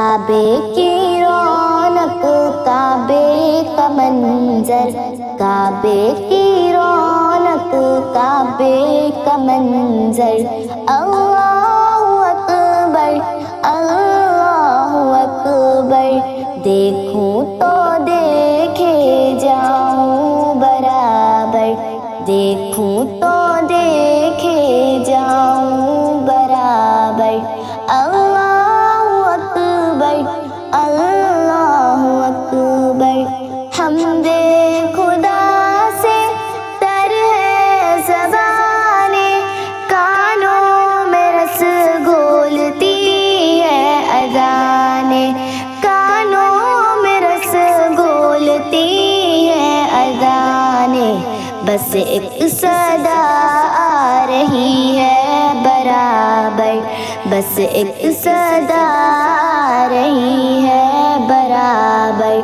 کعبے کی رونق، کعبے کا منظر، کعبے کی رونق، کعبے کا منظر، اللہ اکبر اللہ اکبر، دیکھوں تو دیکھے جاؤں برابر، دیکھوں تو دیکھے جاؤں برابر، اللہ اکبر، حمد خدا سے تر ہے زبانیں، کانوں میں رس گھولتی ہے اذانیں، کانوں میں رس گھولتی ہے اذانیں، بس ایک صدا آ رہی ہے برابر، بس ایک صدا آ رہی ہے برابر،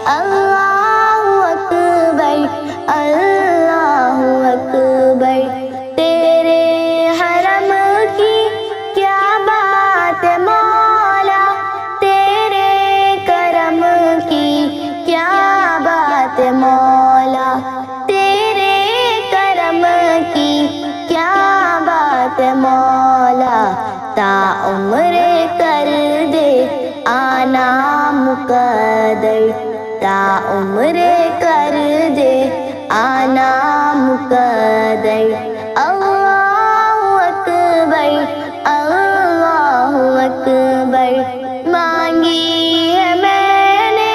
اللہ اکبر اللہ اکبر، تیرے حرم کی کیا بات ہے مولا، تیرے کرم کی کیا بات ہے مولا، تیرے کرم کی کیا بات ہے مولا، تا عمر کر دے آنا مقدر، تا عمر کر دے آنا مقدر، اللہ اکبر اللہ اکبر، مانگی ہے میں نے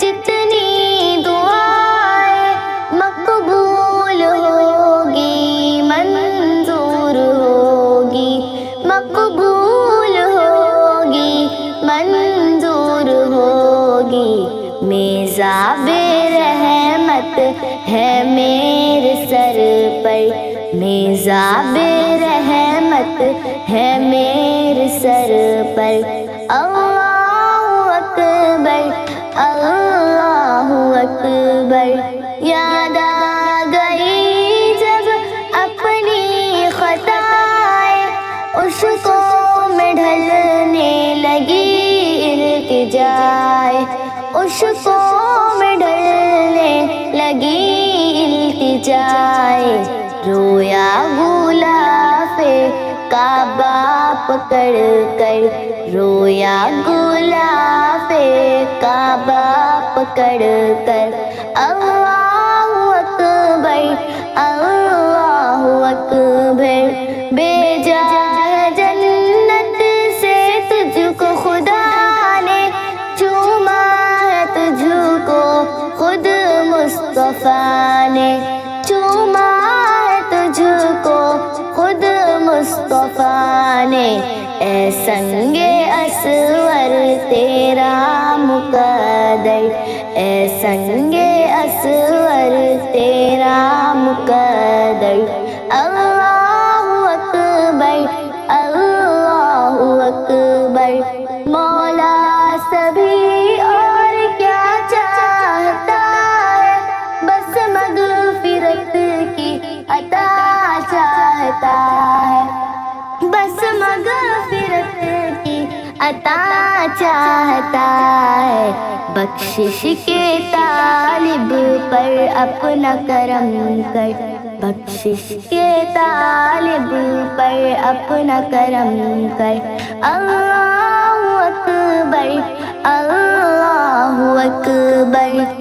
جتنی دعائیں، مقبول ہوگی منظور ہوگی، مقبول ہوگی منظور ہوگی، میزاب رحمت ہے میرے سر پر، میزاب رحمت ہے میرے سر پر، اللہ اکبر اللہ اکبر، یاد آ گئی جب اپنی خطائیں، عشقوں میں ڈھلنے لگی التجائیں، عشقوں میں ڈھلنے لگی التجائیں، رویا غلاف کعبہ پکڑ کر، رویا غلاف کعبہ پکڑ کر، اللہ اکبر اللہ اکبر، بھیجا ہے جنت سے تجھ کو خدا نے، چوما ہے تجھ کو خود مصطفیٰ نے، چوما ہے تجھ کو خود مصطفیٰ نے، اے سنگ اسور تیرا مقدر، اے سنگ اسور تیرا مقدر، اللہ اکبر اللہ اکبر، مولا سبھی اور کیا چاہتا ہے، بس مغفرت کی عطا چاہتا ہے، بس مغفرت کی عطا چاہتا ہے، بخشش کے طالب پر اپنا کرم کر، بخشش کے طالب پر اپنا کرم کر، اللہ اکبر اللہ اکبر۔